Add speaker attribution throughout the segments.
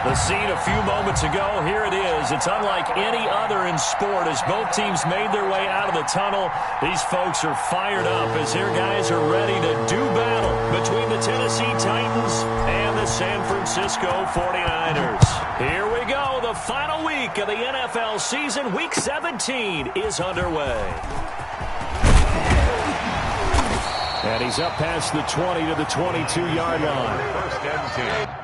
Speaker 1: The scene a few moments ago, here it is. It's unlike any other in sport as both teams made their way out of the tunnel. These folks are fired up as their guys are ready to do battle between the Tennessee Titans and the San Francisco 49ers. Here we go. The final week of the NFL season, Week 17, is underway. And he's up past the 20 to the 22-yard line.
Speaker 2: First and 10.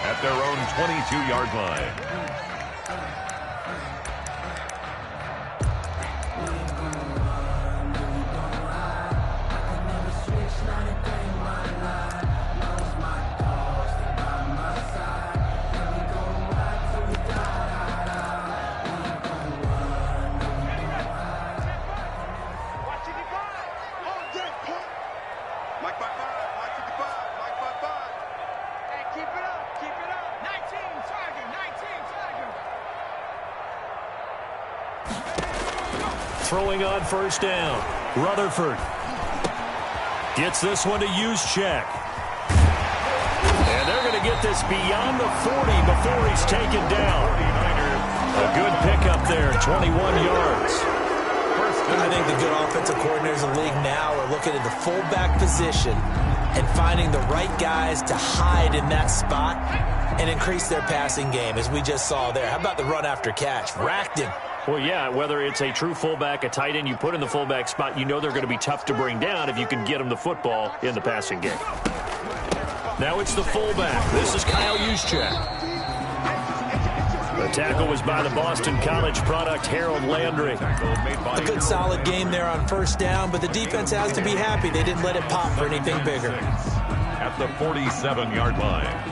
Speaker 2: At their own 22-yard line.
Speaker 1: Throwing on first down. Rutherford gets this one to Juszczyk. And they're going to get this beyond the 40 before he's taken down. A good pickup there, 21 yards.
Speaker 3: I think the good offensive coordinators in the league now are looking at the fullback position and finding the right guys to hide in that spot and increase their passing game, as we just saw there. How about the run after catch? Racked him.
Speaker 1: Well, yeah, whether it's a true fullback, a tight end you put in the fullback spot, you know they're going to be tough to bring down if you can get them the football in the passing game. Now it's the fullback. This is Kyle Juszczyk. The tackle was by the Boston College product, Harold Landry.
Speaker 3: A good solid game there on first down, but the defense has to be happy they didn't let it pop for anything bigger.
Speaker 2: At the 47-yard line.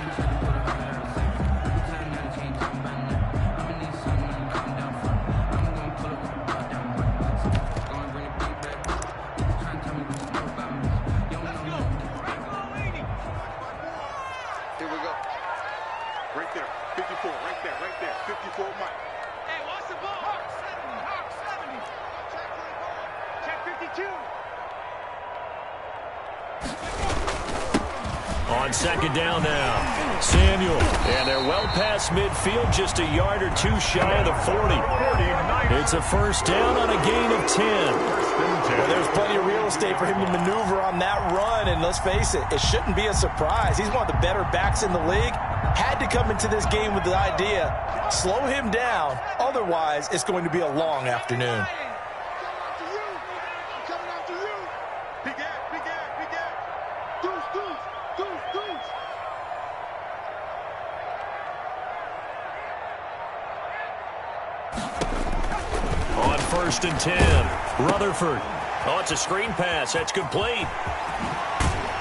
Speaker 1: On second down now, Samuel. And they're well past midfield, just a yard or two shy of the 40. It's a first down on a gain of 10.
Speaker 3: Well, there's plenty of real estate for him to maneuver on that run, and let's face it, it shouldn't be a surprise. He's one of the better backs in the league. Had to come into this game with the idea, slow him down, otherwise it's going to be a long afternoon.
Speaker 1: On first and 10, Rutherford. Oh, it's a screen pass. That's complete.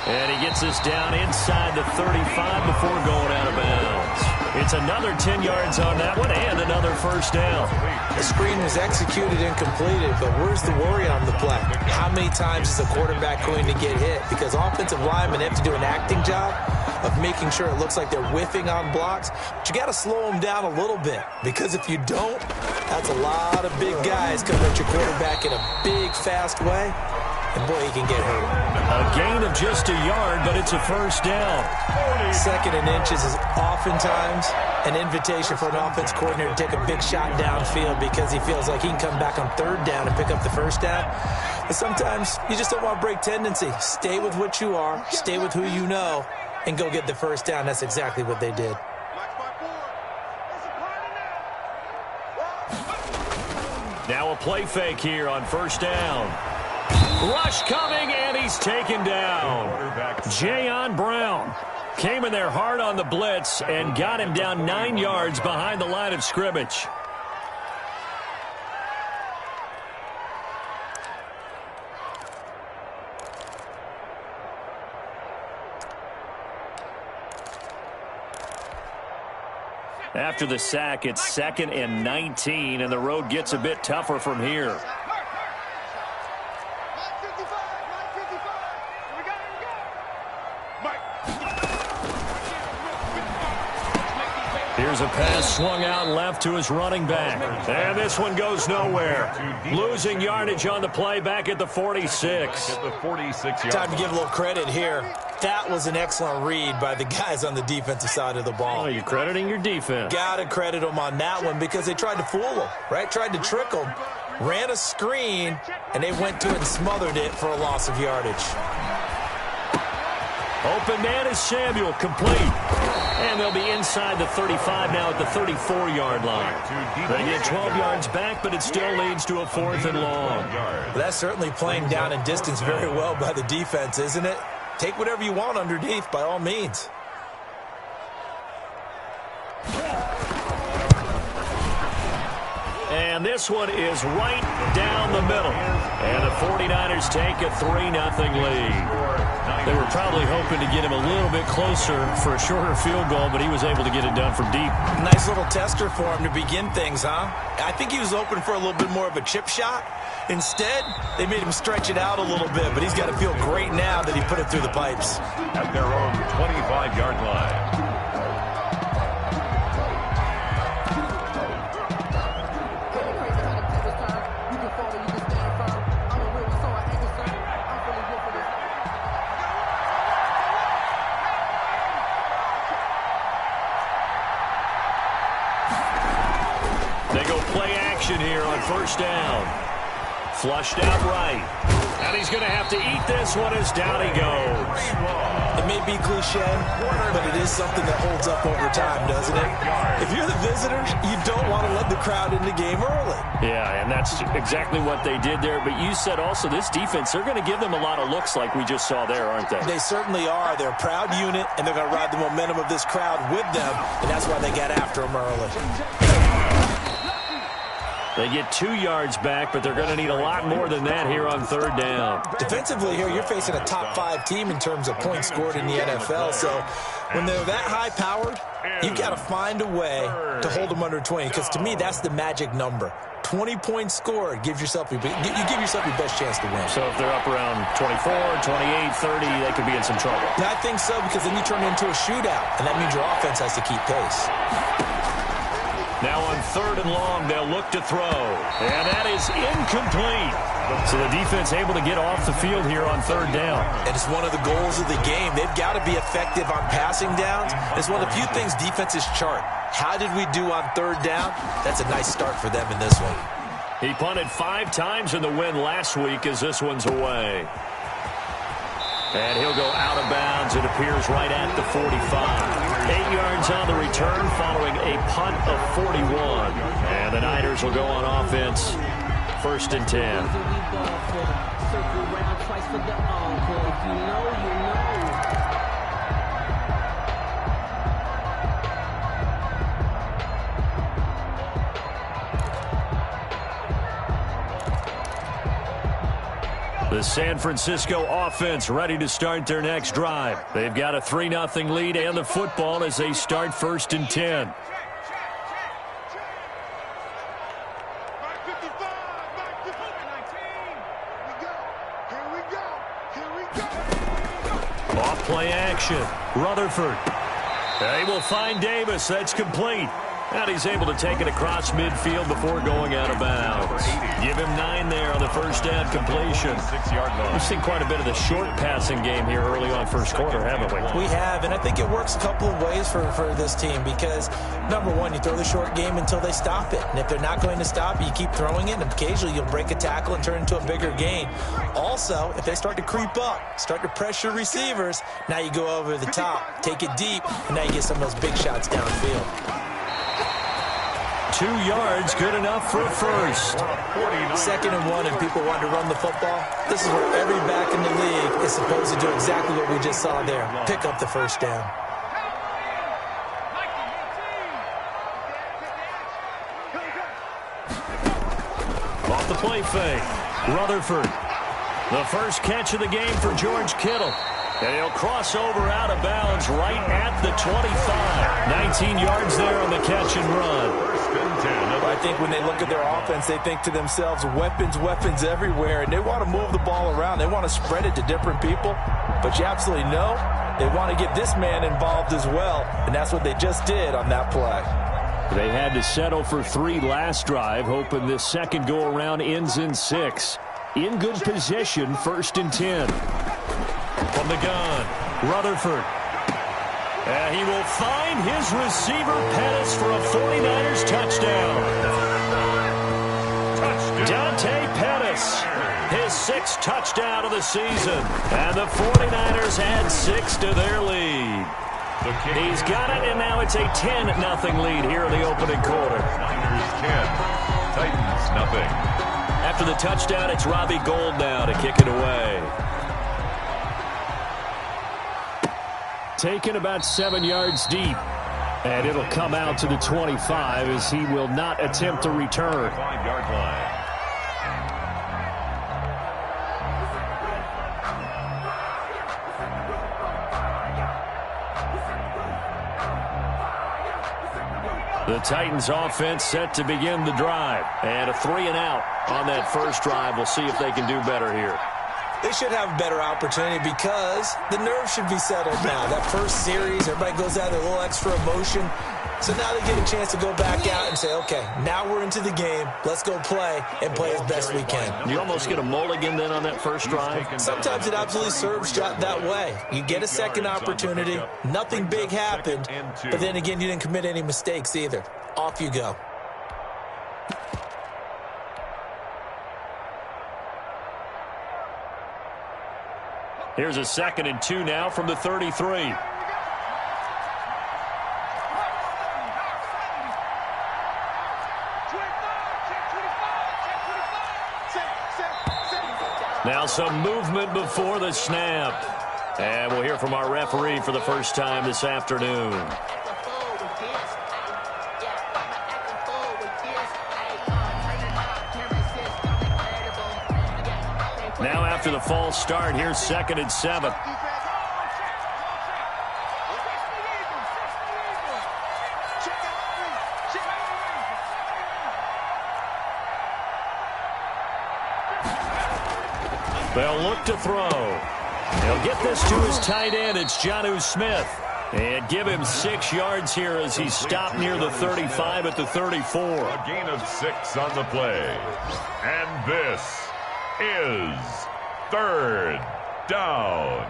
Speaker 1: And he gets this down inside the 35 before going out of bounds. It's another 10 yards on that one and another first down.
Speaker 3: The screen was executed and completed, but where's the worry on the play? How many times is a quarterback going to get hit? Because offensive linemen have to do an acting job of making sure it looks like they're whiffing on blocks. But you got to slow them down a little bit, because if you don't, that's a lot of big guys coming at your quarterback in a big, fast way. And boy, he can get hurt.
Speaker 1: A gain of just a yard, but it's a first down.
Speaker 3: Second and inches is oftentimes an invitation for an offense coordinator to take a big shot downfield because he feels like he can come back on third down and pick up the first down. But sometimes you just don't want to break tendency. Stay with what you are, stay with who you know, and go get the first down. That's exactly what they did.
Speaker 1: Now a play fake here on first down. Rush coming, and he's taken down. Jayon Brown came in there hard on the blitz and got him down 9 yards behind the line of scrimmage. After the sack, it's 2nd and 19, and the road gets a bit tougher from here. Here's a pass swung out left to his running back. And this one goes nowhere. Losing yardage on the play back at the 46.
Speaker 2: At the 46-yard
Speaker 3: Time to give a little credit here. That was an excellent read by the guys on the defensive side of the ball.
Speaker 1: Oh, you're crediting your defense.
Speaker 3: Got to credit them on that one because they tried to fool them, right? Tried to trick them. Ran a screen, and they went to it and smothered it for a loss of yardage.
Speaker 1: Open man is Samuel, complete. And they'll be inside the 35 now at the 34-yard line. They get 12 yards back, but it still leads to a 4th and long.
Speaker 3: Well, that's certainly playing down in distance very well by the defense, isn't it? Take whatever you want underneath, by all means.
Speaker 1: And this one is right down the middle. And the 49ers take a 3-0 lead. They were probably hoping to get him a little bit closer for a shorter field goal, but he was able to get it done from deep.
Speaker 3: Nice little tester for him to begin things, huh? I think he was open for a little bit more of a chip shot. Instead, they made him stretch it out a little bit, but he's got to feel great now that he put it through the pipes.
Speaker 2: At their own 25-yard line.
Speaker 1: They go play action here on 1st down. Flushed out right. And he's going to have to eat this one as down he goes.
Speaker 3: It may be cliche, but it is something that holds up over time, doesn't it? If you're the visitors, you don't want to let the crowd in the game early.
Speaker 1: Yeah, and that's exactly what they did there. But you said also this defense, they're going to give them a lot of looks like we just saw there, aren't they?
Speaker 3: They certainly are. They're a proud unit, and they're going to ride the momentum of this crowd with them, and that's why they got after them early.
Speaker 1: They get 2 yards back, but they're going to need a lot more than that here on 3rd down.
Speaker 3: Defensively here, you're facing a top-5 team in terms of points scored in the NFL. So when they're that high-powered, you've got to find a way to hold them under 20, because to me, that's the magic number. 20 points scored, you give yourself your best chance to win.
Speaker 1: So if they're up around 24, 28, 30, they could be in some trouble.
Speaker 3: I think so, because then you turn it into a shootout, and that means your offense has to keep pace.
Speaker 1: Now on 3rd and long, they'll look to throw. And that is incomplete. So the defense able to get off the field here on 3rd down.
Speaker 3: And it's one of the goals of the game. They've got to be effective on passing downs. It's one of the few things defenses chart. How did we do on 3rd down? That's a nice start for them in this one.
Speaker 1: He punted 5 times in the win last week as this one's away. And he'll go out of bounds. It appears right at the 45. 8 yards on the return following a punt of 41. And the Niners will go on offense. 1st and 10. The San Francisco offense ready to start their next drive. They've got a 3-0 lead and the football as they start 1st and 10. Off play action. Rutherford. They will find Davis. That's complete. And he's able to take it across midfield before going out of bounds. Give him 9 there on the 1st down completion.
Speaker 2: 6-yard line.
Speaker 1: We've seen quite a bit of the short passing game here early on 1st quarter, haven't we?
Speaker 3: We have, and I think it works a couple of ways for this team because, number one, you throw the short game until they stop it. And if they're not going to stop it, you keep throwing it, and occasionally you'll break a tackle and turn it into a bigger gain. Also, if they start to creep up, start to pressure receivers, now you go over the top, take it deep, and now you get some of those big shots downfield.
Speaker 1: 2 yards, good enough for a first.
Speaker 3: 2nd and 1, and people want to run the football. This is where every back in the league is supposed to do exactly what we just saw there. Pick up the 1st down.
Speaker 1: Off the play fake. Rutherford. The first catch of the game for George Kittle. And he'll cross over out of bounds right at the 25. 19 yards there on the catch and run.
Speaker 3: I think when they look at their offense, they think to themselves, weapons, weapons everywhere, and they want to move the ball around. They want to spread it to different people, but you absolutely know they want to get this man involved as well, and that's what they just did on that play.
Speaker 1: They had to settle for 3 last drive, hoping this second go-around ends in 6. In good position, 1st and 10. From the gun, Rutherford. And he will find his receiver, Pettis, for a 49ers touchdown. Dante Pettis, his 6th touchdown of the season. And the 49ers add 6 to their lead. He's got it, and now it's a 10-0 lead here in the opening quarter.
Speaker 2: Niners 10, Titans nothing.
Speaker 1: After the touchdown, it's Robbie Gould now to kick it away. Taken about 7 yards deep. And it'll come out to the 25 as he will not attempt to return.
Speaker 2: 5-yard line.
Speaker 1: The Titans offense set to begin the drive. And a 3-and-out on that first drive. We'll see if they can do better here.
Speaker 3: They should have a better opportunity because the nerves should be settled now. That first series, everybody goes out with a little extra emotion. So now they get a chance to go back out and say, okay, now we're into the game. Let's go play and play as best we can.
Speaker 1: You almost get a mulligan then on that first drive?
Speaker 3: Sometimes it absolutely serves that way. You get a second opportunity. Nothing big happened. But then again, you didn't commit any mistakes either. Off you go.
Speaker 1: Here's a 2nd and 2 now from the 33. Now some movement before the snap. And we'll hear from our referee for the first time this afternoon. Now after the false start, here's 2nd and 7. They'll look to throw. He'll get this to his tight end. It's Jonnu Smith. And give him 6 yards here as he's stopped near the 35 at the 34.
Speaker 2: A gain of 6 on the play. And this is 3rd down.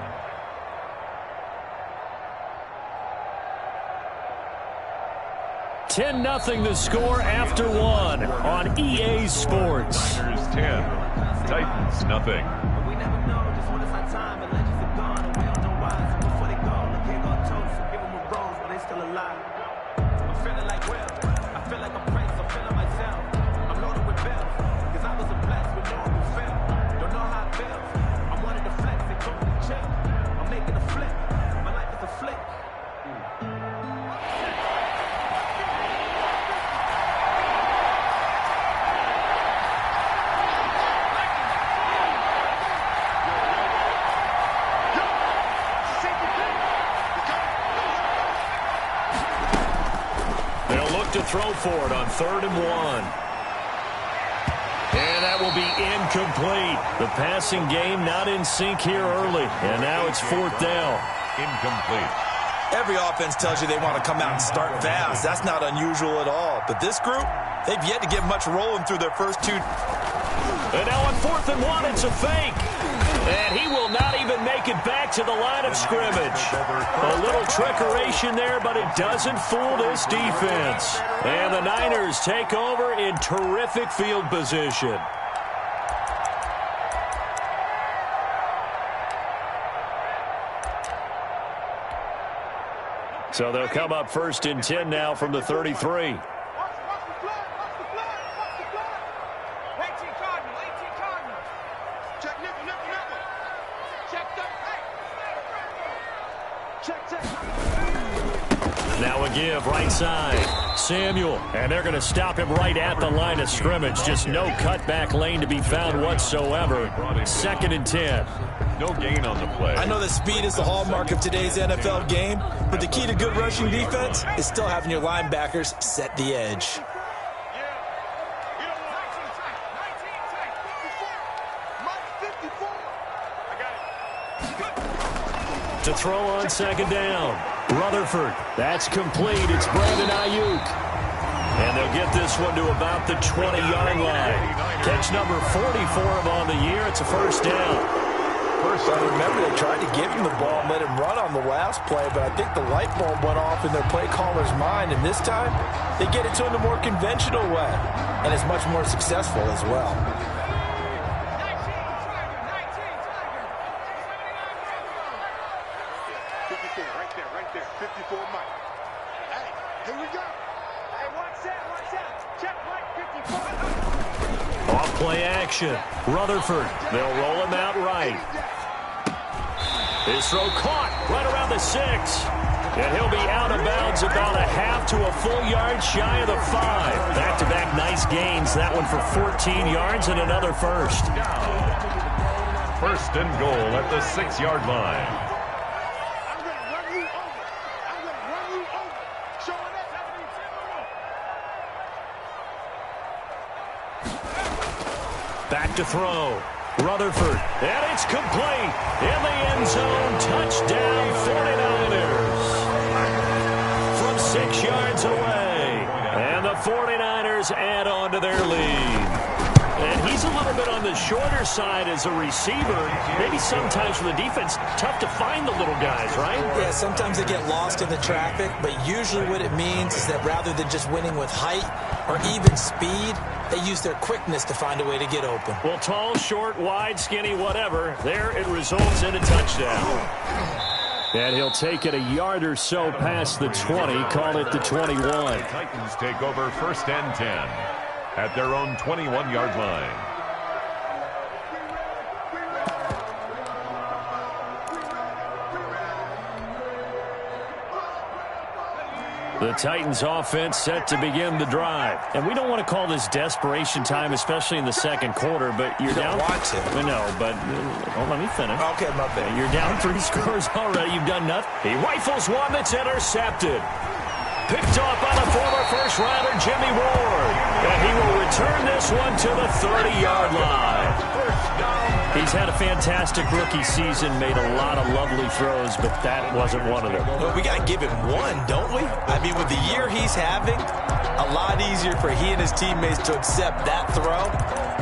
Speaker 1: $10-0 the score after 1 on EA Sports.
Speaker 2: Niners 10, Titans nothing.
Speaker 4: We never know just when it's our time and legends are gone and we don't know why. So before they go, they can't go toast. So give them a rose while they still alive. I'm feeling like Will. I feel like I'm Prince. I'm feeling myself. I'm loaded with bills. Cause I was a blessed with no one who fell. Don't know how it feels. I wanted to flex and totally chill. I'm making a flip. My life is a flick.
Speaker 1: To throw for it on 3rd and 1. And that will be incomplete. The passing game not in sync here early. And now it's 4th down.
Speaker 2: Incomplete.
Speaker 3: Every offense tells you they want to come out and start fast. That's not unusual at all. But this group, they've yet to get much rolling through their first 2.
Speaker 1: And now on 4th and 1, it's a fake. And he will not even make it back to the line of scrimmage. A little trickeration there, but it doesn't fool this defense. And the Niners take over in terrific field position. So they'll come up 1st and 10 now from the 33. Now a give right side. Samuel. And they're going to stop him right at the line of scrimmage. Just no cutback lane to be found whatsoever. 2nd and 10.
Speaker 2: No gain on the play.
Speaker 3: I know that speed is the hallmark of today's NFL game, but the key to good rushing defense is still having your linebackers set the edge.
Speaker 1: To throw on second down. Rutherford. That's complete. It's Brandon Ayuk. And they'll get this one to about the 20-yard line. Catch number 44 on the year. It's a first down.
Speaker 3: Remember, they tried to give him the ball and let him run on the last play, but I think the light bulb went off in their play caller's mind, and this time they get it to him the more conventional way, and it's much more successful as well.
Speaker 5: Right there, 54 Mike. Hey, here we go. Hey, watch that. Check Mike 54.
Speaker 1: Off play action. Rutherford. They'll roll him out right. His throw caught right around the 6. And he'll be out of bounds about a half to a full yard shy of the 5. Back-to-back nice gains. That one for 14 yards and another first.
Speaker 2: First and goal at the 6-yard line.
Speaker 1: Back to throw. Rutherford. And it's complete. In the end zone. Touchdown 49ers. From 6 yards away. And the 49ers add on to their lead. And he's a little bit on the shorter side as a receiver. Maybe sometimes for the defense, tough to find the little guys, right?
Speaker 3: Yeah, sometimes they get lost in the traffic, but usually what it means is that rather than just winning with height or even speed, they use their quickness to find a way to get open.
Speaker 1: Well, tall, short, wide, skinny, whatever, there it results in a touchdown. And he'll take it a yard or so past the 20, call it the 21.
Speaker 2: The Titans take over first and 10 at their own 21-yard line.
Speaker 1: The Titans offense set to begin the drive. And we don't want to call this desperation time, especially in the second quarter, but you're down.
Speaker 3: Want to.
Speaker 1: No, but let me finish.
Speaker 3: Okay, my bad.
Speaker 1: You're down 3 scores already. You've done nothing. He rifles one that's intercepted. Picked off by the former first-rounder Jimmy Ward. And he will return this one to the 30-yard line. He's had a fantastic rookie season, made a lot of lovely throws, but that wasn't one of them.
Speaker 3: Well, we got to give him one, don't we? I mean, with the year he's having, a lot easier for he and his teammates to accept that throw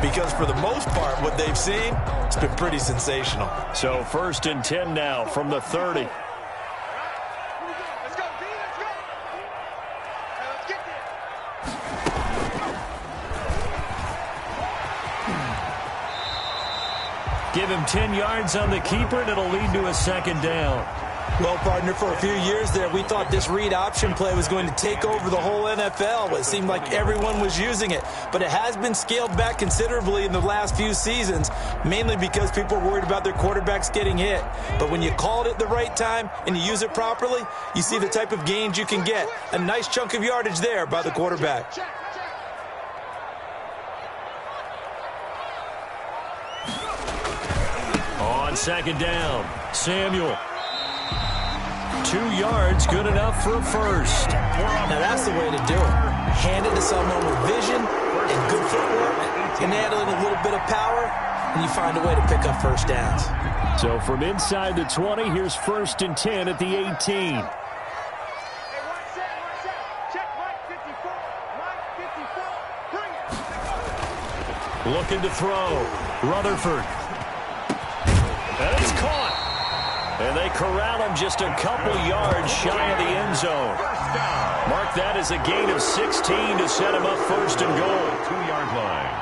Speaker 3: because for the most part, what they've seen, it's been pretty sensational.
Speaker 1: So first and 10 now from the 30. Give him 10 yards on the keeper, and it'll lead to a second down.
Speaker 3: Well, partner, for a few years there, we thought this read option play was going to take over the whole NFL. It seemed like everyone was using it. But it has been scaled back considerably in the last few seasons, mainly because people are worried about their quarterbacks getting hit. But when you call it at the right time and you use it properly, you see the type of gains you can get. A nice chunk of yardage there by the quarterback.
Speaker 1: On second down, Samuel. 2 yards, good enough for a first.
Speaker 3: Now that's the way to do it. Hand it to someone with vision and good footwork, and add in a little bit of power, and you find a way to pick up first downs.
Speaker 1: So from inside the 20, here's first and 10 at the 18. Looking to throw. Rutherford. And it's caught. And they corral him just a couple yards shy of the end zone. Mark that as a gain of 16 to set him up first and goal.
Speaker 2: 2-yard line.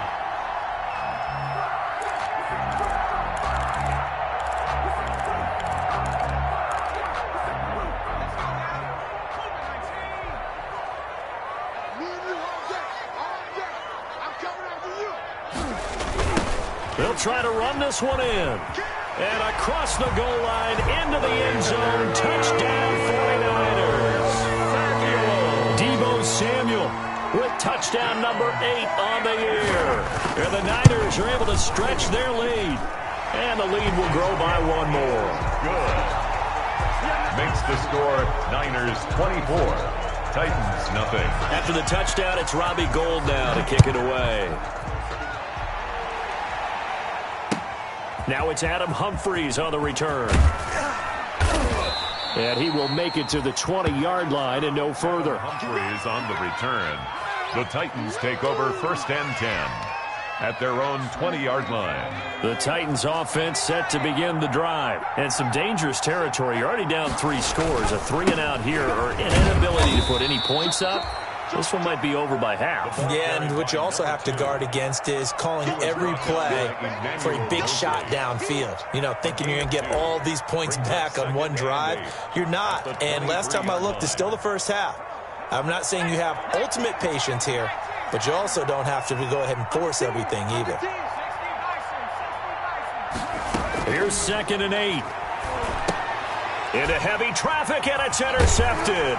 Speaker 1: They'll try to run this one in. And across the goal line, into the end zone, touchdown 49ers. Deebo Samuel with touchdown number 8 on the year. And the Niners are able to stretch their lead. And the lead will grow by one more.
Speaker 2: Good. Makes the score Niners 24. Titans nothing.
Speaker 1: After the touchdown, it's Robbie Gould now to kick it away. Now it's Adam Humphries on the return. And he will make it to the 20-yard line and no further.
Speaker 2: Humphries on the return. The Titans take over 1st and 10 at their own 20-yard line.
Speaker 1: The Titans offense set to begin the drive. And some dangerous territory. You're already down 3 scores. A 3-and-out here or an inability to put any points up. This one might be over by half.
Speaker 3: Yeah, and what you also have to guard against is calling every play for a big shot downfield. You know, thinking you're going to get all these points back on one drive. You're not. And last time I looked, it's still the first half. I'm not saying you have ultimate patience here, but you also don't have to go ahead and force everything either.
Speaker 1: Here's 2nd and 8. Into heavy traffic, and it's intercepted.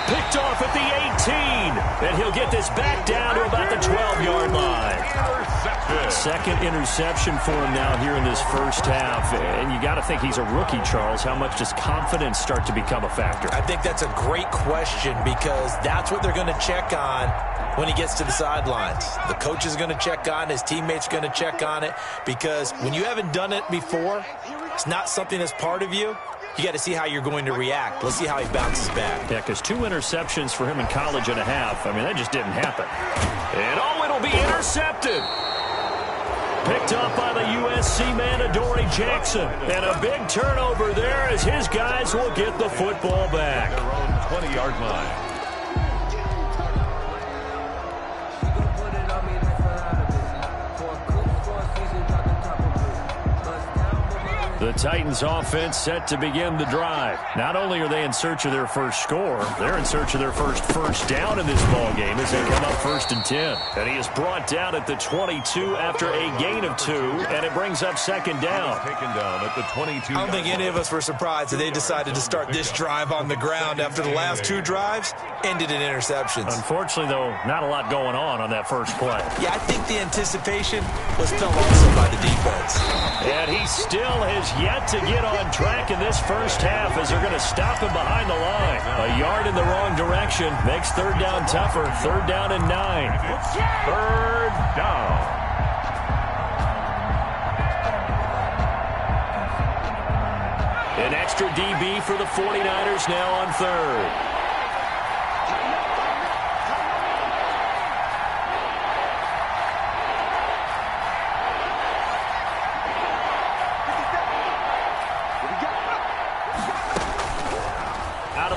Speaker 1: Picked off at the 18, and he'll get this back down to about the 12-yard line. Second interception for him now here in this first half, and you got to think he's a rookie, Charles. How much does confidence start to become a factor?
Speaker 3: I think that's a great question because that's what they're going to check on when he gets to the sidelines. The coach is going to check on, his teammates are going to check on it because when you haven't done it before, it's not something that's part of you. You got to see how you're going to react. Let's see how he bounces back.
Speaker 1: Yeah, because 2 interceptions for him in college and a half. I mean, that just didn't happen. And it'll be intercepted. Picked up by the USC man, Adoree Jackson. And a big turnover there as his guys will get the football back.
Speaker 2: Their own 20-yard line.
Speaker 1: The Titans offense set to begin the drive. Not only are they in search of their first score, they're in search of their first down in this ball game as they come up 1st and 10. And he is brought down at the 22 after a gain of 2, and it brings up 2nd down.
Speaker 2: Taken down at the 22.
Speaker 3: I don't think any of us were surprised that they decided to start this drive on the ground after the last 2 drives ended in interceptions.
Speaker 1: Unfortunately, though, not a lot going on that first play.
Speaker 3: Yeah, I think the anticipation was felt also by the defense.
Speaker 1: And he still has yet to get on track in this first half as they're going to stop him behind the line. A yard in the wrong direction makes 3rd down tougher. 3rd down and 9.
Speaker 2: 3rd down.
Speaker 1: An extra DB for the 49ers now on 3rd.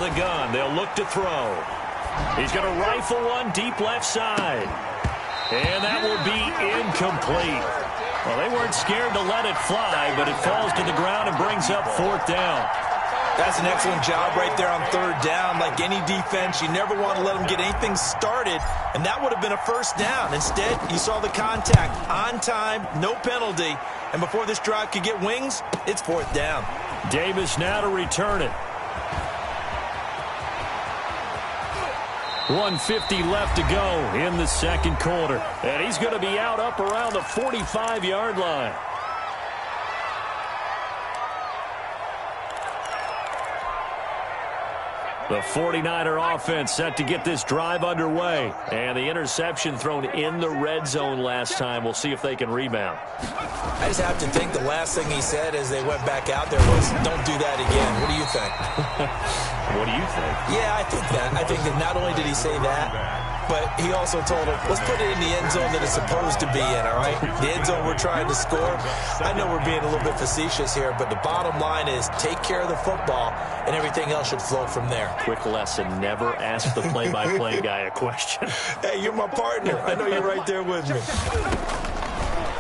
Speaker 1: The gun. They'll look to throw. He's going to rifle one deep left side. And that will be incomplete. Well, they weren't scared to let it fly, but it falls to the ground and brings up 4th down.
Speaker 3: That's an excellent job right there on 3rd down. Like any defense, you never want to let them get anything started, and that would have been a 1st down. Instead, you saw the contact on time, no penalty, and before this drive could get wings, it's 4th down.
Speaker 1: Davis now to return it. 1:50 left to go in the 2nd quarter. And he's going to be out up around the 45-yard line. The 49er offense set to get this drive underway. And the interception thrown in the red zone last time. We'll see if they can rebound.
Speaker 3: I just have to think the last thing he said as they went back out there was, don't do that again. What do you think?
Speaker 1: What do you think?
Speaker 3: Yeah, I think that. I think that not only did he say that, but he also told him, let's put it in the end zone that it's supposed to be in, all right? The end zone we're trying to score. I know we're being a little bit facetious here, but the bottom line is take care of the football, and everything else should flow from there.
Speaker 1: Quick lesson, never ask the play-by-play guy a question.
Speaker 3: Hey, you're my partner. I know you're right there with me.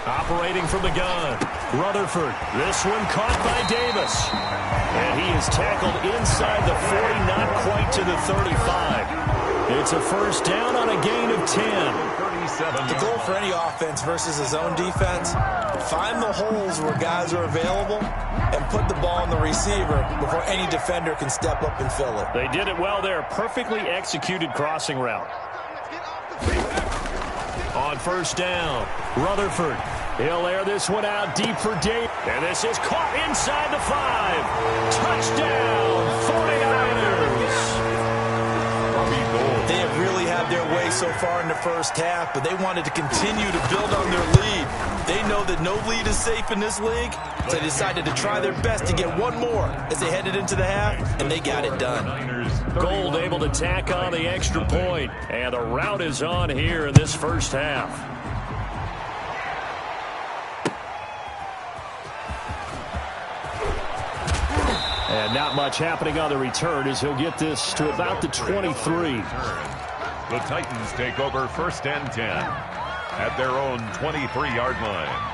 Speaker 1: Operating from the gun, Rutherford. This one caught by Davis. And he is tackled inside the 40, not quite to the 35. It's a 1st down on a gain of 10.
Speaker 3: The goal for any offense versus his own defense, find the holes where guys are available and put the ball on the receiver before any defender can step up and fill it.
Speaker 1: They did it well there. Perfectly executed crossing route. On first down, Rutherford. He'll air this one out deep for Dave. And this is caught inside the 5. Touchdown, 49ers.
Speaker 3: They have really had their way so far in the first half, but they wanted to continue to build on their lead. They know that no lead is safe in this league, so they decided to try their best to get one more as they headed into the half, and they got it done.
Speaker 1: Gold able to tack on the extra point, and the rout is on here in this first half. And not much happening on the return as he'll get this to about the 23.
Speaker 2: The Titans take over first and 10 at their own 23-yard line.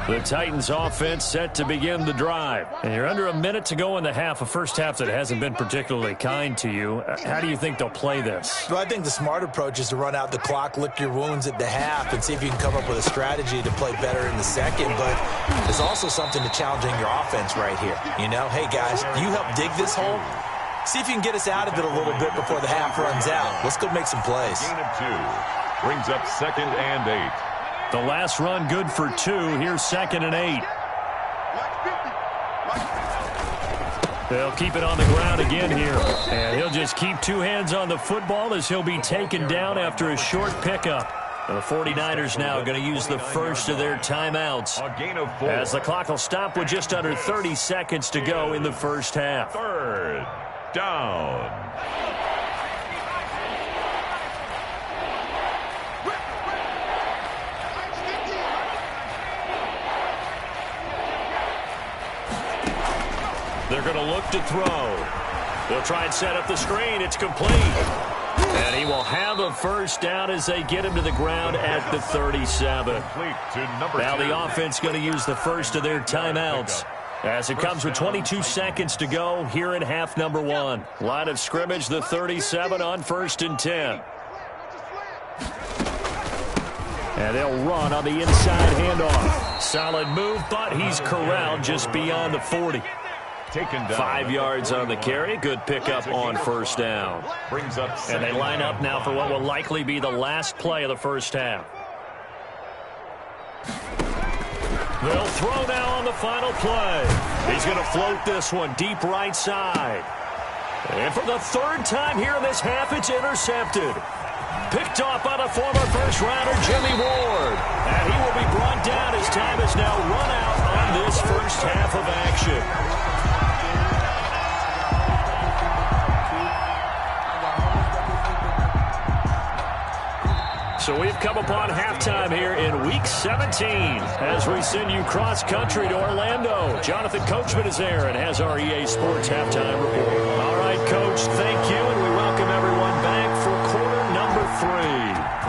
Speaker 1: The Titans offense set to begin the drive. And you're under a minute to go in the half, a first half that hasn't been particularly kind to you. How do you think they'll play this?
Speaker 3: Well, I think the smart approach is to run out the clock, lick your wounds at the half, and see if you can come up with a strategy to play better in the second. But there's also something to challenging your offense right here. You know, hey, guys, you help dig this hole. See if you can get us out of it a little bit before the half runs out. Let's go make some plays.
Speaker 2: Gain of 2 brings up 2nd and 8.
Speaker 1: The last run good for 2. Here's 2nd and 8. They'll keep it on the ground again here. And he'll just keep 2 hands on the football as he'll be taken down after a short pickup. The 49ers now going to use the first of their timeouts
Speaker 2: A gain of 4.
Speaker 1: as the clock will stop with just under 30 seconds to go in the first half.
Speaker 2: 3rd down.
Speaker 1: They're going to look to throw. They'll try and set up the screen. It's complete. And he will have a first down as they get him to the ground at the 37. Now the offense going to use the first of their timeouts as it comes with 22 seconds to go here in half number 1. Line of scrimmage, the 37 on 1st and 10. And they'll run on the inside handoff. Solid move, but he's corralled just beyond the 40.
Speaker 2: Taken down.
Speaker 1: 5 yards on the carry. Good pickup on first down.
Speaker 2: Brings up
Speaker 1: And they line up now for what will likely be the last play of the first half. They'll throw now on the final play. He's going to float this one deep right side. And for the 3rd time here in this half, it's intercepted. Picked off by the former first-rounder Jimmy Ward. And he will be brought down as time is now run out on this first half of action. So we've come upon halftime here in Week 17 as we send you cross-country to Orlando. Jonathan Coachman is there and has our EA Sports halftime report. All right, Coach, thank you, and we welcome everyone back for quarter number 3.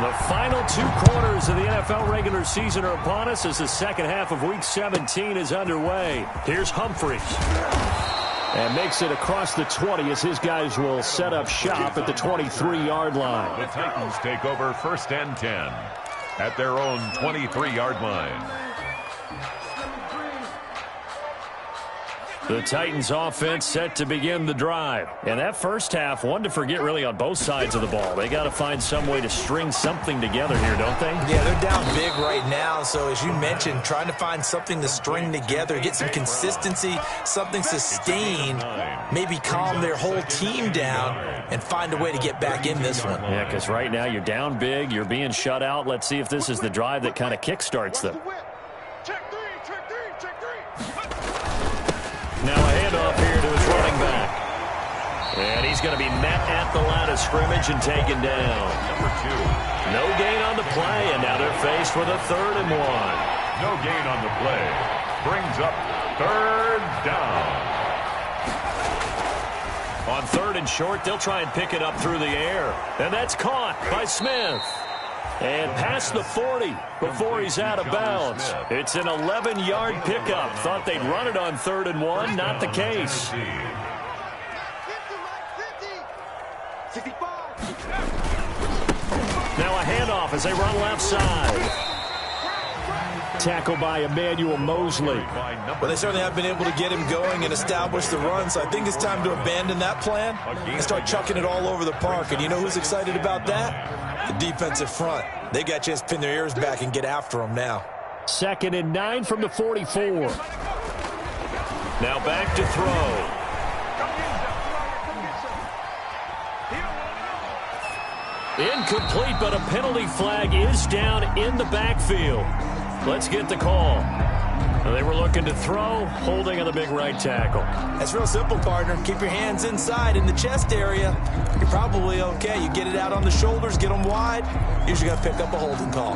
Speaker 1: The final 2 quarters of the NFL regular season are upon us as the second half of Week 17 is underway. Here's Humphries. And makes it across the 20 as his guys will set up shop at the 23-yard line.
Speaker 2: The Titans take over 1st and 10 at their own 23-yard line.
Speaker 1: The Titans offense set to begin the drive. And that first half, one to forget really on both sides of the ball. They got to find some way to string something together here, don't they?
Speaker 3: Yeah, they're down big right now. So as you mentioned, trying to find something to string together, get some consistency, something sustained, maybe calm their whole team down and find a way to get back in this one.
Speaker 1: Yeah, because right now you're down big, you're being shut out. Let's see if this is the drive that kind of kickstarts them. Now a handoff here to his running back. And he's going to be met at the line of scrimmage and taken down.
Speaker 2: Number 2.
Speaker 1: No gain on the play, and now they're faced with a 3rd and 1.
Speaker 2: No gain on the play. Brings up 3rd down.
Speaker 1: On 3rd and short, they'll try and pick it up through the air. And that's caught by Smith. And past the 40 before he's out of bounds. It's an 11-yard pickup. Thought they'd run it on 3rd and 1. Not the case. Now a handoff as they run left side. Tackle by Emmanuel Mosley.
Speaker 3: Well, they certainly have been able to get him going and establish the run, so I think it's time to abandon that plan and start chucking it all over the park. And you know who's excited about that? The defensive front. They got a chance to pin their ears back and get after them now.
Speaker 1: 2nd and 9 from the 44. Now back to throw. Incomplete, but a penalty flag is down in the backfield. Let's get the call. They were looking to throw, holding on the big right tackle.
Speaker 3: That's real simple, partner. Keep your hands inside in the chest area. You're probably okay. You get it out on the shoulders, get them wide. Usually got to pick up a holding call.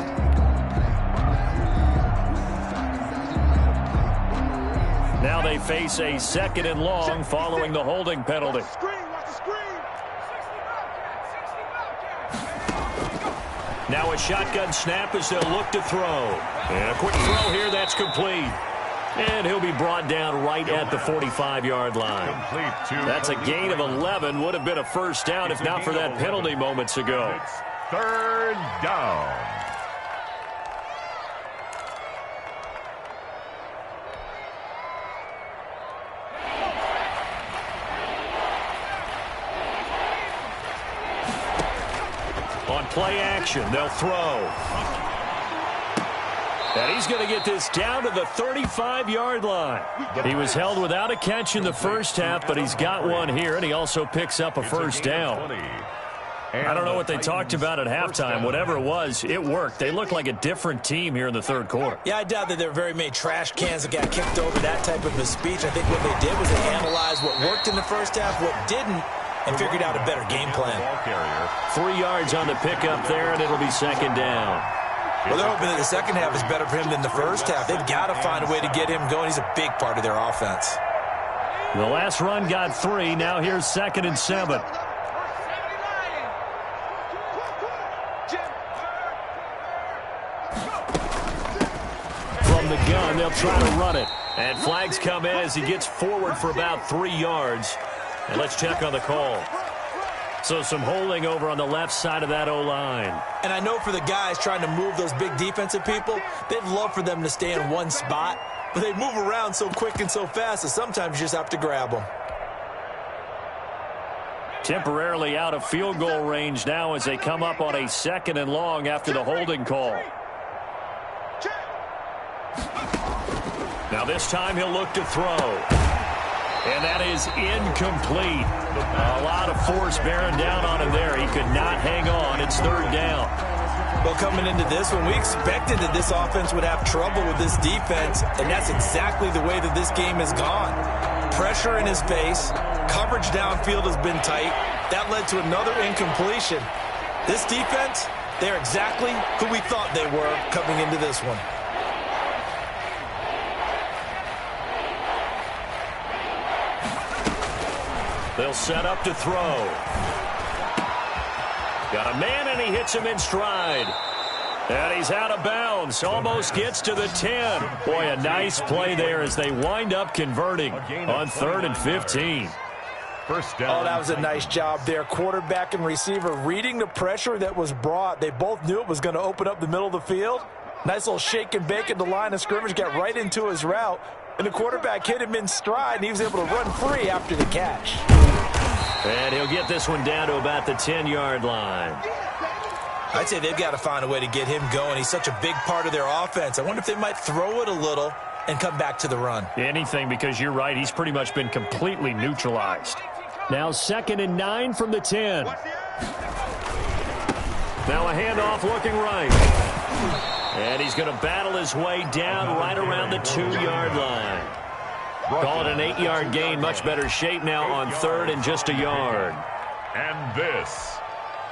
Speaker 1: Now they face a 2nd and long following the holding penalty. Now a shotgun snap as they'll look to throw. And a quick throw here, that's complete. And he'll be brought down right at the 45-yard line. That's a gain of 11. Would have been a first down if not for that penalty moments ago.
Speaker 2: It's 3rd down.
Speaker 1: On play action, they'll throw. And he's going to get this down to the 35-yard line. He was held without a catch in the first half, but he's got one here, and he also picks up a first down. I don't know what they talked about at halftime. Whatever it was, it worked. They look like a different team here in the third quarter.
Speaker 3: Yeah, I doubt that there were very many trash cans that got kicked over, that type of a speech. I think what they did was they analyzed what worked in the first half, what didn't, and figured out a better game plan.
Speaker 1: 3 yards on the pickup there, and it'll be 2nd down.
Speaker 3: Well, they're hoping that the second half is better for him than the first half. They've got to find a way to get him going. He's a big part of their offense.
Speaker 1: The last run got 3. Now here's 2nd and 7. From the gun, they'll try to run it. And flags come in as he gets forward for about 3 yards. And let's check on the call. So some holding over on the left side of that O-line.
Speaker 3: And I know for the guys trying to move those big defensive people, they'd love for them to stay in one spot. But they move around so quick and so fast that sometimes you just have to grab them.
Speaker 1: Temporarily out of field goal range now as they come up on a 2nd and long after the holding call. Now this time he'll look to throw. And that is incomplete. A lot of force bearing down on him there. He could not hang on. It's 3rd down.
Speaker 3: Well, coming into this one, we expected that this offense would have trouble with this defense, and that's exactly the way that this game has gone. Pressure in his face. Coverage downfield has been tight. That led to another incompletion. This defense, they're exactly who we thought they were coming into this one.
Speaker 1: They'll set up to throw. Got a man, and he hits him in stride. And he's out of bounds. Almost gets to the 10. Boy, a nice play there as they wind up converting on 3rd and 15.
Speaker 2: First down.
Speaker 3: Oh, that was a nice job there. Quarterback and receiver reading the pressure that was brought. They both knew it was going to open up the middle of the field. Nice little shake and bake at the line of scrimmage. Got right into his route. And the quarterback hit him in stride, and he was able to run free after the catch.
Speaker 1: And he'll get this one down to about the 10-yard line.
Speaker 3: I'd say they've got to find a way to get him going. He's such a big part of their offense. I wonder if they might throw it a little and come back to the run.
Speaker 1: Anything, because you're right. He's pretty much been completely neutralized. Now 2nd and 9 from the 10. Now a handoff looking right. And he's going to battle his way down right around the 2-yard line. Call it an 8-yard gain. Much better shape now on 3rd and just a yard.
Speaker 2: And this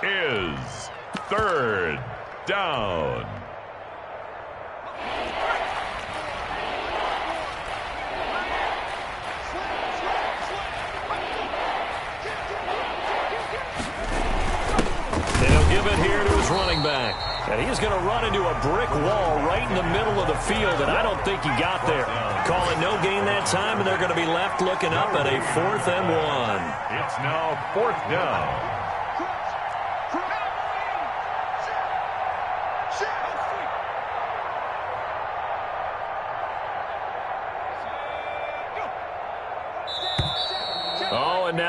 Speaker 2: is 3rd down.
Speaker 1: And he'll give it here to his running back. And he's going to run into a brick wall right in the middle of the field, and I don't think he got there. Call it no gain that time, and they're going to be left looking up at a 4th and 1.
Speaker 2: It's now 4th down.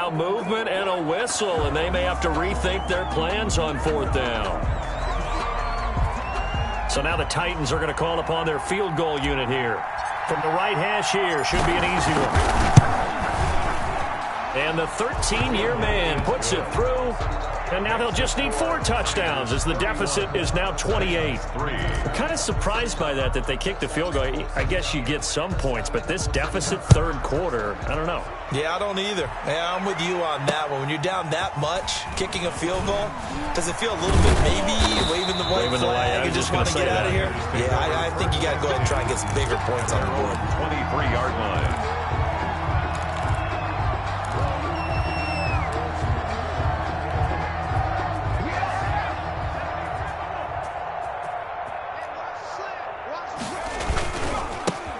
Speaker 1: Now movement and a whistle, and they may have to rethink their plans on 4th down. So now the Titans are going to call upon their field goal unit here. From the right hash here, should be an easy one. And the 13-year man puts it through. And now they'll just need 4 touchdowns as the deficit is now 28. I'm kind of surprised by that they kicked the field goal. I guess you get some points, but this deficit 3rd quarter, I don't know.
Speaker 3: Yeah, I don't either. Yeah, I'm with you on that one. When you're down that much, kicking a field goal, does it feel a little bit maybe waving the white flag and just want to get out of here? Yeah, I think you got to go ahead and try and get some bigger points on the board.
Speaker 2: 23-yard line.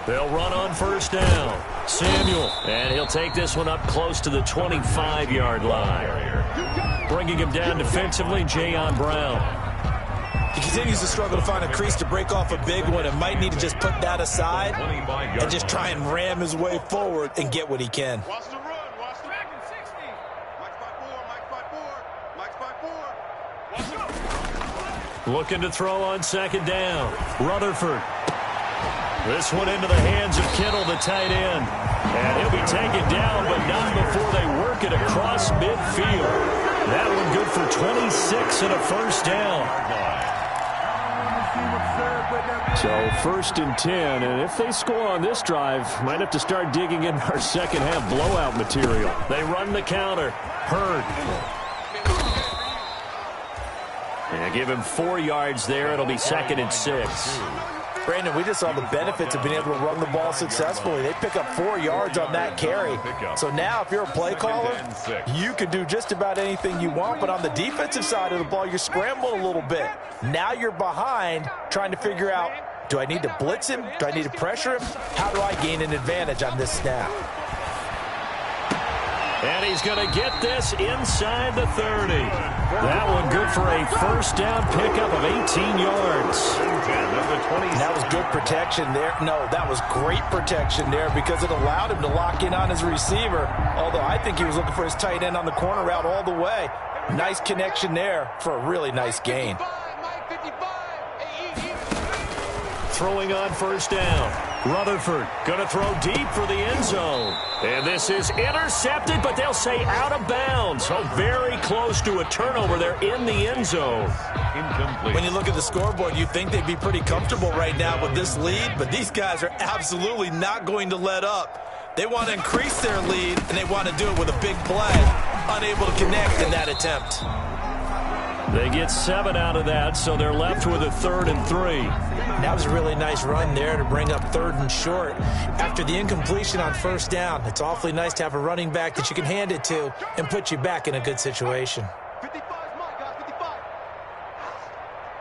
Speaker 1: They'll run on 1st down. Samuel, and he'll take this one up close to the 25-yard line. Bringing him down defensively, Jayon Brown.
Speaker 3: He continues to struggle to find a crease to break off a big one and might need to just put that aside and just try and ram his way forward and get what he can.
Speaker 5: Watch the run. Watch the back in 60. Mike's by 4. Watch go.
Speaker 1: Looking to throw on 2nd down. Rutherford. This one into the hands of Kittle, the tight end. And he'll be taken down, but not before they work it across midfield. That one good for 26 and a 1st down. So 1st and 10, and if they score on this drive, might have to start digging in our second half blowout material. They run the counter. Hurd. And give him 4 yards there. It'll be 2nd and 6.
Speaker 3: Brandon, we just saw the benefits of being able to run the ball successfully. They pick up 4 yards on that carry. So now if you're a play caller, you can do just about anything you want. But on the defensive side of the ball, you're scrambling a little bit. Now you're behind trying to figure out, do I need to blitz him? Do I need to pressure him? How do I gain an advantage on this snap?
Speaker 1: And he's going to get this inside the 30. That one good for a 1st down pickup of 18 yards.
Speaker 3: And that was good protection there. No, that was great protection there because it allowed him to lock in on his receiver. Although I think he was looking for his tight end on the corner route all the way. Nice connection there for a really nice gain.
Speaker 1: Throwing on 1st down. Rutherford going to throw deep for the end zone. And this is intercepted, but they'll say out of bounds. So very close to a turnover there in the end zone.
Speaker 2: Incomplete.
Speaker 3: When you look at the scoreboard, you think they'd be pretty comfortable right now with this lead, but these guys are absolutely not going to let up. They want to increase their lead, and they want to do it with a big play. Unable to connect in that attempt.
Speaker 1: They get 7 out of that, so they're left with a 3rd and 3.
Speaker 3: That was a really nice run there to bring up 3rd and short. After the incompletion on 1st down, it's awfully nice to have a running back that you can hand it to and put you back in a good situation.
Speaker 5: 55 is mine, guys. 55.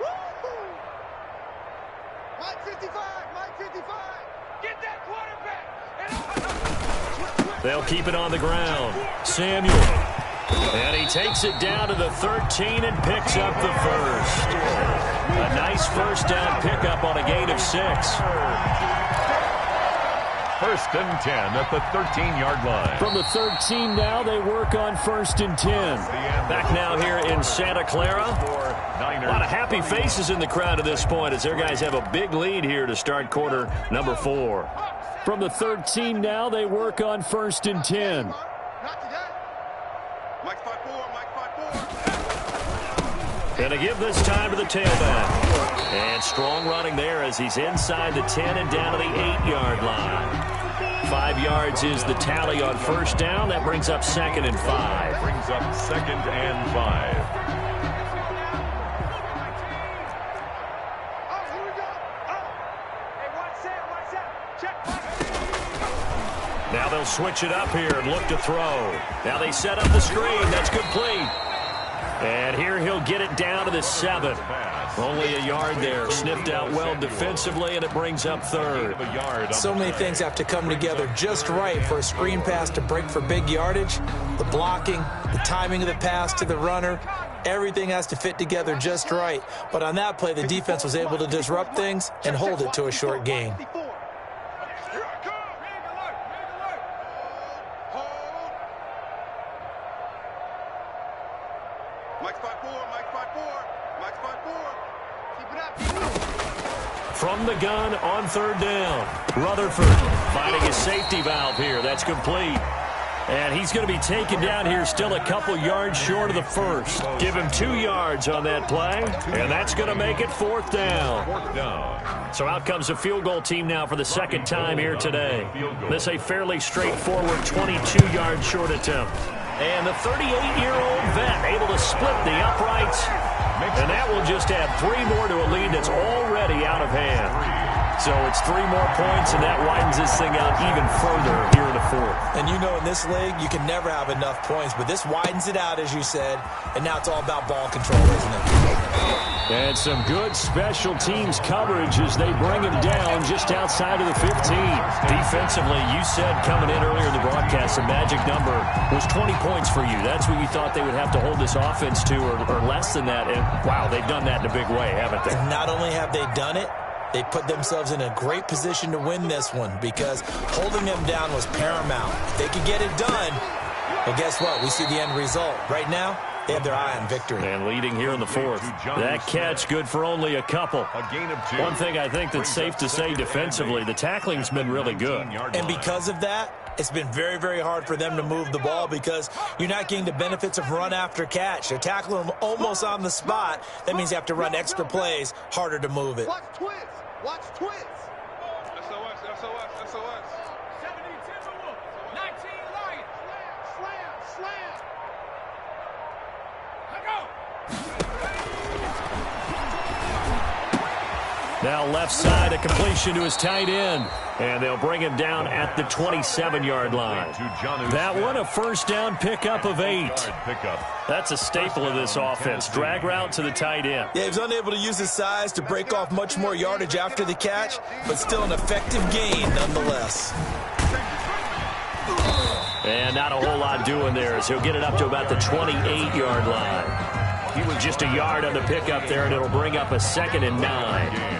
Speaker 5: Woo! Mike 55. Mike 55. Get that quarterback.
Speaker 1: They'll keep it on the ground. Samuel. And he takes it down to the 13 and picks up the 1st. A nice 1st down pickup on a gain of 6.
Speaker 2: 1st and 10 at the 13-yard line.
Speaker 1: From the 13 now, they work on 1st and 10. Back now here in Santa Clara. A lot of happy faces in the crowd at this point as their guys have a big lead here to start quarter number 4. From the 13 now, they work on 1st and 10.
Speaker 5: Mike's by 4. Mike's by 4.
Speaker 1: Going to give this time to the tailback. And strong running there as he's inside the 10 and down to the 8-yard line. 5 yards is the tally on 1st down. That brings up 2nd and 5.
Speaker 2: Brings up 2nd and 5.
Speaker 5: Oh, here we go. Oh. Hey, watch that. Check.
Speaker 1: Now they'll switch it up here and look to throw. Now they set up the screen. That's complete. And here he'll get it down to the 7. Only a yard there. Sniffed out well defensively, and it brings up 3rd.
Speaker 3: So many things have to come together just right for a screen pass to break for big yardage. The blocking, the timing of the pass to the runner, everything has to fit together just right. But on that play, the defense was able to disrupt things and hold it to a short gain.
Speaker 5: Mike's 5'4", Mike's 5'4", Mike's 5'4". Keep it up, keep it up.
Speaker 1: From the gun on third down. Rutherford finding a safety valve here. That's complete. And he's going to be taken down here still a couple yards short of the first. Give him 2 yards on that play, and that's going to make it fourth down. So out comes the field goal team now for the second time here today. This a fairly straightforward 22-yard short attempt. And the 38-year-old vet able to split the uprights, and that will just add 3 more to a lead that's already out of hand. So it's 3 more points, and that widens this thing out even further here in the fourth.
Speaker 3: And you know in this league, you can never have enough points, but this widens it out, as you said, and now it's all about ball control, isn't it?
Speaker 1: And some good special teams coverage as they bring him down just outside of the 15. Defensively, you said coming in earlier in the broadcast, the magic number was 20 points for you. That's what you thought they would have to hold this offense to, or less than that. And, wow, they've done that in a big way, haven't they?
Speaker 3: And not only have they done it, they put themselves in a great position to win this one because holding them down was paramount. If they could get it done, well, guess what? We see the end result. Right now, they have their eye on victory.
Speaker 1: And leading here in the fourth. That catch good for only a couple. One thing I think that's safe to say defensively, the tackling's been really good.
Speaker 3: And because of that, it's been very, very hard for them to move the ball because you're not getting the benefits of run after catch. They're tackling them almost on the spot. That means you have to run extra plays, harder to move it.
Speaker 5: Watch twins. Watch twins. SOS, SOS, SOS.
Speaker 4: 17 Timberwolves, 19 Lions.
Speaker 5: Slam, slam.
Speaker 4: Let go.
Speaker 1: Now left side, a completion to his tight end. And they'll bring him down at the 27-yard line. That one, a first down pickup of 8. That's a staple of this offense. Drag route to the tight end.
Speaker 3: Yeah, he was unable to use his size to break off much more yardage after the catch, but still an effective gain nonetheless.
Speaker 1: And not a whole lot doing there as he'll get it up to about the 28-yard line. He was just a yard on the pickup there, and it'll bring up a 2nd and 9.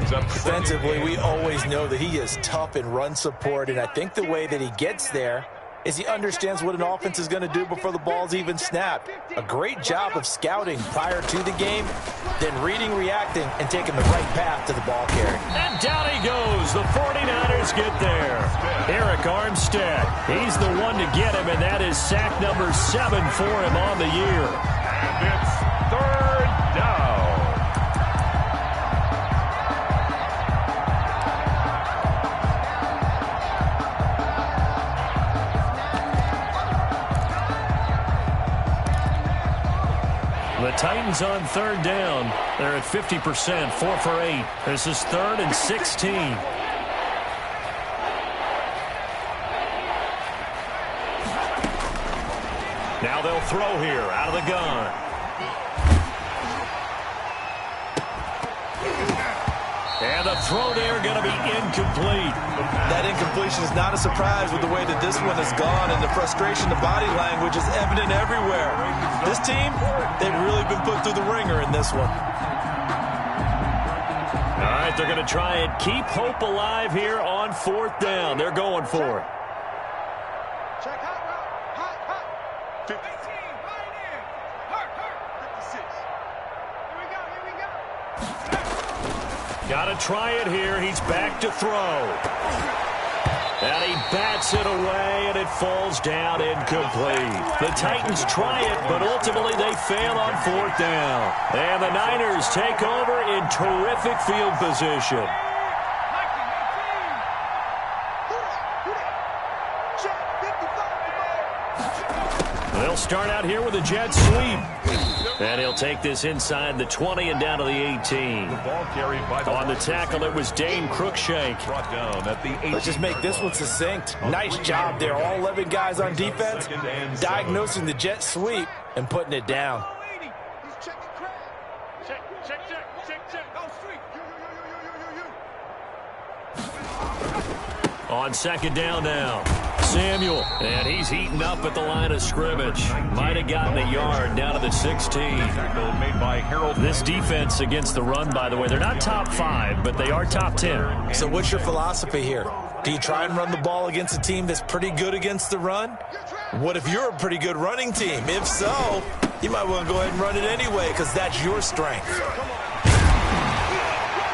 Speaker 3: Defensively, we always know that he is tough in run support, and I think the way that he gets there is he understands what an offense is going to do before the ball's even snapped. A great job of scouting prior to the game, then reading, reacting, and taking the right path to the ball carrier.
Speaker 1: And down he goes. The 49ers get there. Eric Armstead, he's the one to get him, and that is sack number 7 for him on the year.
Speaker 2: And it's third down.
Speaker 1: The Titans on third down. They're at 50%, 4 for 8. This is 3rd and 16. Now they'll throw here out of the gun. And the throw there going to be incomplete.
Speaker 3: That incompletion is not a surprise with the way that this one has gone, and the frustration, the body language is evident everywhere. This team, they've really been put through the ringer in this one.
Speaker 1: All right, they're going to try and keep hope alive here on 4th down. They're going for it.
Speaker 5: Check hot route. Hot, hot.
Speaker 4: 18, right in. Hurt.
Speaker 5: 56.
Speaker 4: Here we go.
Speaker 1: Got to try it here. He's back to throw. And he bats it away, and it falls down incomplete. The Titans try it, but ultimately they fail on 4th down. And the Niners take over in terrific field position. They'll start out here with a jet sweep. And he'll take this inside the 20 and down to the 18. On the tackle, it was Dane Cruikshank.
Speaker 3: Let's just make this one succinct. Nice job there. All 11 guys on defense diagnosing the jet sweep and putting it down.
Speaker 5: He's checking crack.
Speaker 4: Check. Go street.
Speaker 1: On 2nd down now, Samuel, and he's heating up at the line of scrimmage. Might have gotten a yard down to the 16. This defense against the run, by the way, they're not top 5, but they are top 10.
Speaker 3: So what's your philosophy here? Do you try and run the ball against a team that's pretty good against the run? What if you're a pretty good running team? If so, You might want to go ahead and run it anyway because that's your strength.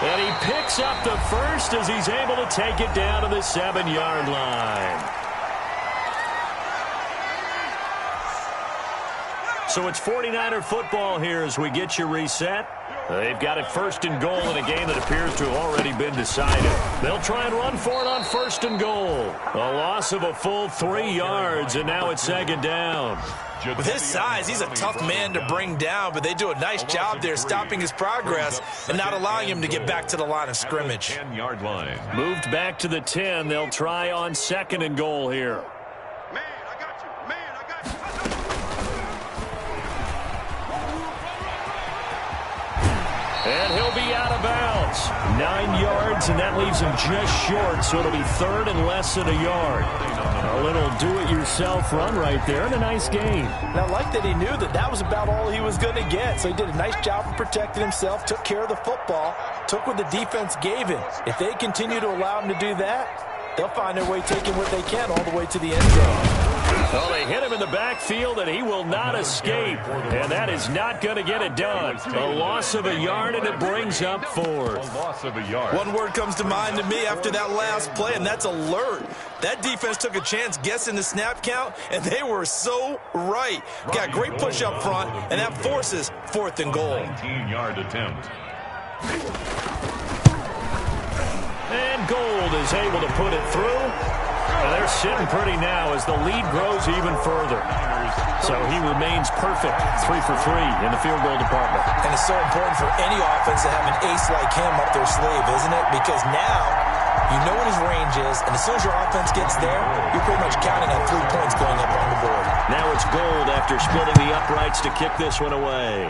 Speaker 1: And he picks up the first as he's able to take it down to the 7-yard line. So it's 49er football here as we get you reset. They've got it 1st and goal in a game that appears to have already been decided. They'll try and run for it on 1st and goal. A loss of a full 3 yards, and now it's 2nd down.
Speaker 3: With his size, he's a tough man to bring down, but they do a nice job there stopping his progress and not allowing him to get back to the line of scrimmage.
Speaker 2: 10-yard line.
Speaker 1: Moved back to the 10. They'll try on 2nd and goal here.
Speaker 5: Man, I got you. Man, I got you.
Speaker 1: And he'll be out of bounds. 9 yards, and that leaves him just short, so it'll be 3rd and less than a yard. A little do-it-yourself run right there, and a nice gain.
Speaker 3: And I like that he knew that that was about all he was going to get, so he did a nice job of protecting himself, took care of the football, took what the defense gave him. If they continue to allow him to do that, they'll find their way taking what they can all the way to the end zone.
Speaker 1: Well, they hit him in the backfield, and he will not escape. And that is not going to get it done. A loss of a yard, and it brings up 4th.
Speaker 2: A loss of a yard.
Speaker 3: One word comes to mind to me after that last play, and that's alert. That defense took a chance guessing the snap count, and they were so right. Got great push up front, and that forces 4th and goal.
Speaker 2: 19-yard attempt.
Speaker 1: And Gold is able to put it through. Well, they're sitting pretty now as the lead grows even further. So he remains perfect, 3 for 3 in the field goal department.
Speaker 3: And it's so important for any offense to have an ace like him up their sleeve, isn't it? Because now you know what his range is, and as soon as your offense gets there, you're pretty much counting on 3 points going up on the board.
Speaker 1: Now it's Gold after splitting the uprights to kick this one away.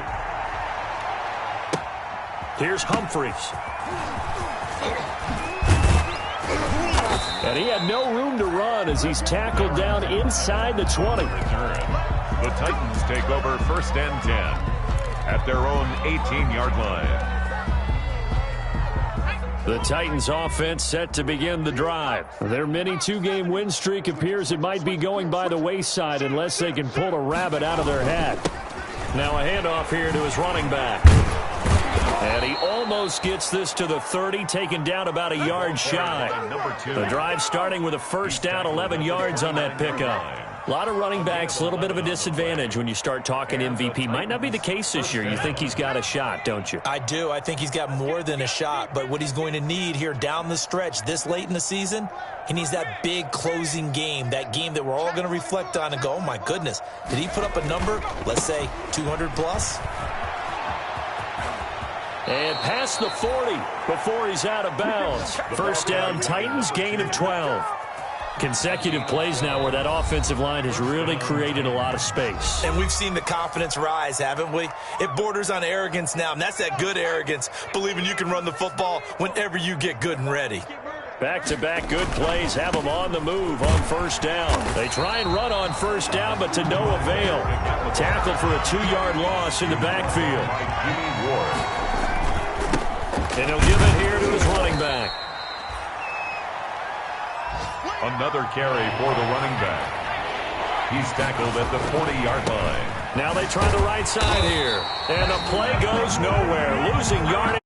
Speaker 1: Here's Humphreys. And he had no room to run as he's tackled down inside the 20.
Speaker 2: The Titans take over 1st and 10 at their own 18-yard line.
Speaker 1: The Titans offense set to begin the drive. Their mini 2-game win streak appears it might be going by the wayside unless they can pull a rabbit out of their hat. Now a handoff here to his running back. And he almost gets this to the 30, taken down about a yard shy. The drive starting with a 1st down, 11 yards on that pickup. A lot of running backs, a little bit of a disadvantage when you start talking MVP. Might not be the case this year. You think he's got a shot, don't you?
Speaker 3: I do. I think he's got more than a shot. But what he's going to need here down the stretch this late in the season, he needs that big closing game, that game that we're all going to reflect on and go, oh, my goodness, did he put up a number, let's say 200 plus?
Speaker 1: And past the 40 before he's out of bounds. 1st down, Titans, gain of 12. Consecutive plays now where that offensive line has really created a lot of space.
Speaker 3: And we've seen the confidence rise, haven't we? It borders on arrogance now, and that's that good arrogance, believing you can run the football whenever you get good and ready.
Speaker 1: Back-to-back good plays have them on the move on 1st down. They try and run on 1st down, but to no avail. Tackled for a 2-yard loss in the backfield. And he'll give it here to his running back.
Speaker 2: Another carry for the running back. He's tackled at the 40-yard line.
Speaker 1: Now they try the right side here. And the play goes nowhere. Losing yardage.